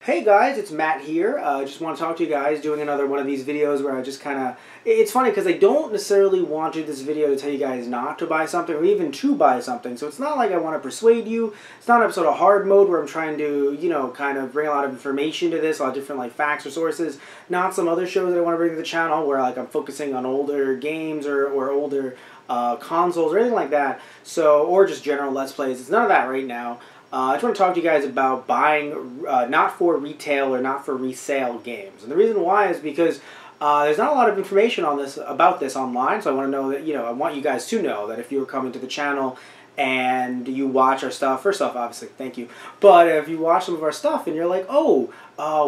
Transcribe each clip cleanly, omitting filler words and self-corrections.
Hey guys, it's Matt here. Just want to talk to you guys, doing another one of these videos where I just kind of... It's funny because I don't necessarily want to do this video to tell you guys not to buy something or even to buy something. So it's not like I want to persuade you. It's not an episode of hard mode where I'm trying to, you know, kind of bring a lot of information to this, a lot of different like facts or sources. Not some other shows that I want to bring to the channel where like I'm focusing on older games or older consoles or anything like that. So, or just general Let's Plays. It's none of that right now. I just want to talk to you guys about buying not for retail or not for resale games. And the reason why is because there's not a lot of information on this about this online, so I want to know that, you know, I want you guys to know that if you're coming to the channel and you watch our stuff, first off, obviously, thank you, but if you watch some of our stuff and you're like, oh,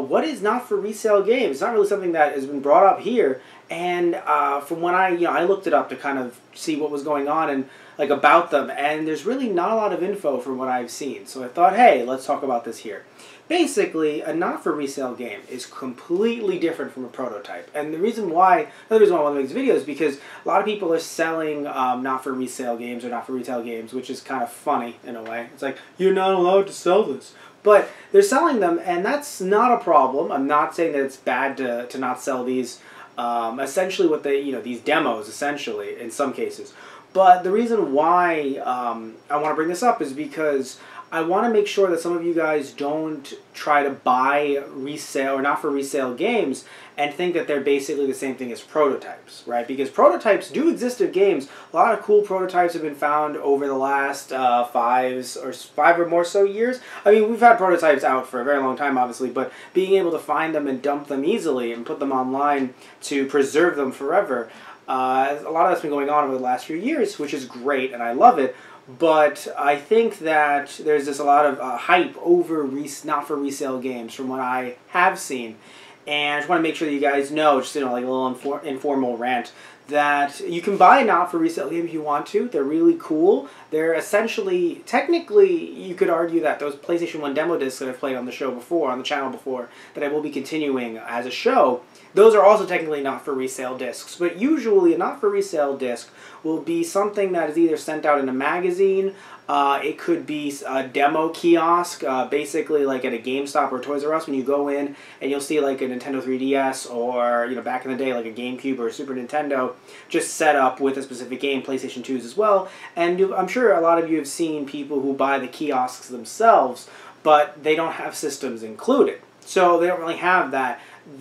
what is not for resale games? It's not really something that has been brought up here, and from when I looked it up to kind of see what was going on and like about them, and there's really not a lot of info from what I've seen. So I thought, hey, let's talk about this here. Basically, a not-for-resale game is completely different from a prototype. And the reason why, another reason why I want to make this video is because a lot of people are selling not-for-resale games or not-for-retail games, which is kind of funny in a way. It's like, you're not allowed to sell this. But they're selling them, and that's not a problem. I'm not saying that it's bad to not sell these. Essentially what they, these demos, essentially, in some cases. But the reason why I want to bring this up is because I want to make sure that some of you guys don't try to buy resale or not for resale games and think that they're basically the same thing as prototypes, right? Because prototypes do exist in games. A lot of cool prototypes have been found over the last 5 or more so years. I mean, we've had prototypes out for a very long time, obviously, but being able to find them and dump them easily and put them online to preserve them forever, a lot of that's been going on over the last few years, which is great, and I love it. But I think that there's just a lot of hype over not for resale games from what I have seen. And I just want to make sure that you guys know, just like a little informal rant, that you can buy not for resale games if you want to. They're really cool. They're essentially, technically, you could argue that those PlayStation 1 demo discs that I've played on the show before, on the channel before, that I will be continuing as a show, those are also technically not for resale discs. But usually a not for resale disc will be something that is either sent out in a magazine, it could be a demo kiosk, basically like at a GameStop or Toys R Us when you go in and you'll see like a Nintendo 3DS or, back in the day like a GameCube or a Super Nintendo just set up with a specific game, PlayStation 2s as well. And I'm sure a lot of you have seen people who buy the kiosks themselves, but they don't have systems included. So they don't really have that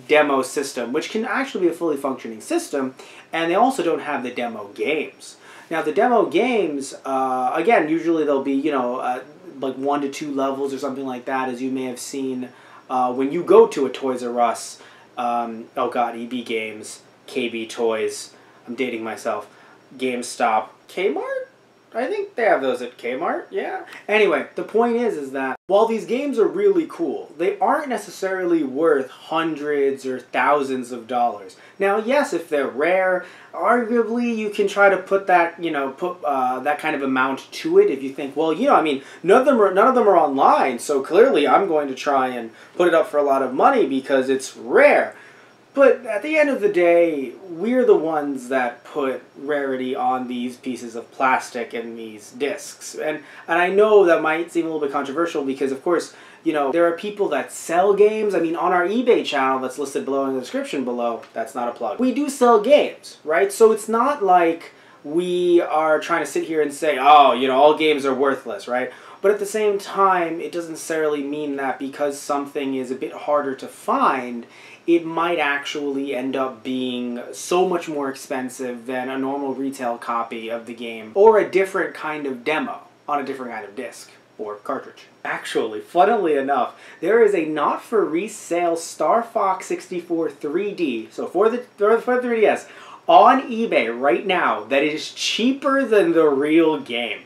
demo system, which can actually be a fully functioning system, and they also don't have the demo games. Now, the demo games, again, usually they'll be, like 1 to 2 levels or something like that, as you may have seen when you go to a Toys R Us, oh god, EB Games, KB Toys, I'm dating myself, GameStop, Kmart? I think they have those at Kmart, yeah. Anyway, the point is that while these games are really cool, they aren't necessarily worth hundreds or thousands of dollars. Now, yes, if they're rare, arguably you can try to put that, that kind of amount to it if you think, well, I mean, none of them are online, so clearly I'm going to try and put it up for a lot of money because it's rare. But at the end of the day, we're the ones that put rarity on these pieces of plastic and these discs. And I know that might seem a little bit controversial because, of course, there are people that sell games. I mean, on our eBay channel that's listed below in the description below, that's not a plug, we do sell games, right? So it's not like we are trying to sit here and say, oh, all games are worthless, right? But at the same time, it doesn't necessarily mean that because something is a bit harder to find, it might actually end up being so much more expensive than a normal retail copy of the game or a different kind of demo on a different kind of disc or cartridge. Actually, funnily enough, there is a not-for-resale Star Fox 64 3D, so for the 3DS, on eBay right now that is cheaper than the real game.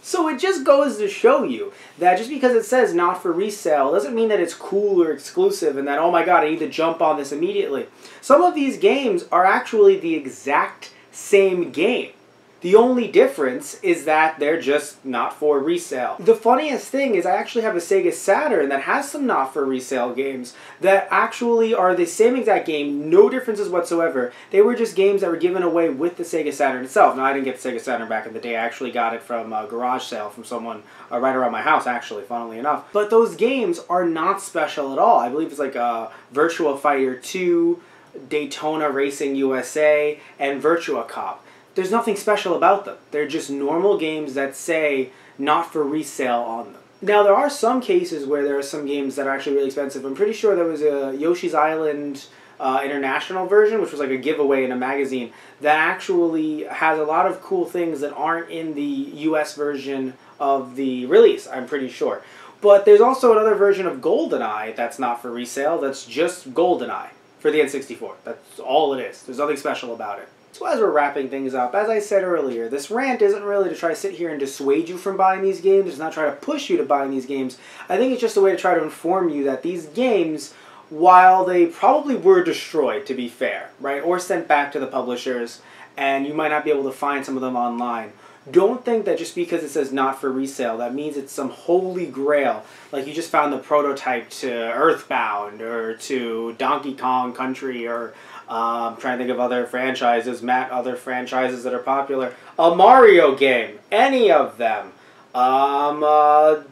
So it just goes to show you that just because it says not for resale doesn't mean that it's cool or exclusive and that, oh my god, I need to jump on this immediately. Some of these games are actually the exact same game. The only difference is that they're just not for resale. The funniest thing is I actually have a Sega Saturn that has some not for resale games that actually are the same exact game, no differences whatsoever. They were just games that were given away with the Sega Saturn itself. Now, I didn't get the Sega Saturn back in the day. I actually got it from a garage sale from someone right around my house, actually, funnily enough. But those games are not special at all. I believe it's like Virtua Fighter 2, Daytona Racing USA, and Virtua Cop. There's nothing special about them. They're just normal games that say not for resale on them. Now, there are some cases where there are some games that are actually really expensive. I'm pretty sure there was a Yoshi's Island international version, which was like a giveaway in a magazine, that actually has a lot of cool things that aren't in the US version of the release, I'm pretty sure. But there's also another version of GoldenEye that's not for resale, that's just GoldenEye for the N64. That's all it is. There's nothing special about it. So as we're wrapping things up, as I said earlier, this rant isn't really to try to sit here and dissuade you from buying these games. It's not try to push you to buying these games. I think it's just a way to try to inform you that these games, while they probably were destroyed, to be fair, right, or sent back to the publishers, and you might not be able to find some of them online, don't think that just because it says not for resale, that means it's some holy grail, like you just found the prototype to Earthbound, or to Donkey Kong Country, or I'm trying to think of other franchises, other franchises that are popular. A Mario game, any of them. The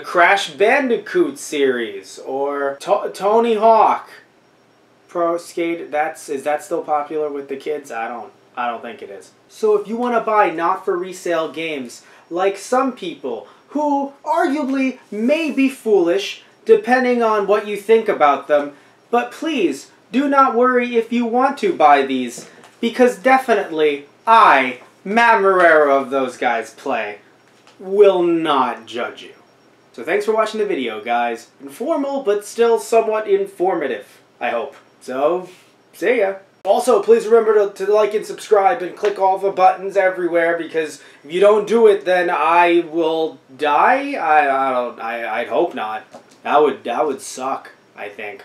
Crash Bandicoot series, or Tony Hawk Pro Skate. Is that still popular with the kids? I don't think it is. So if you want to buy not for resale games, like some people who arguably may be foolish, depending on what you think about them, but please, do not worry if you want to buy these, because definitely I, Matt Marrero of Those Guys Play, will not judge you. So thanks for watching the video, guys. Informal, but still somewhat informative, I hope. So, see ya. Also, please remember to like and subscribe and click all the buttons everywhere, because if you don't do it, then I will die? I'd hope not. That would suck, I think.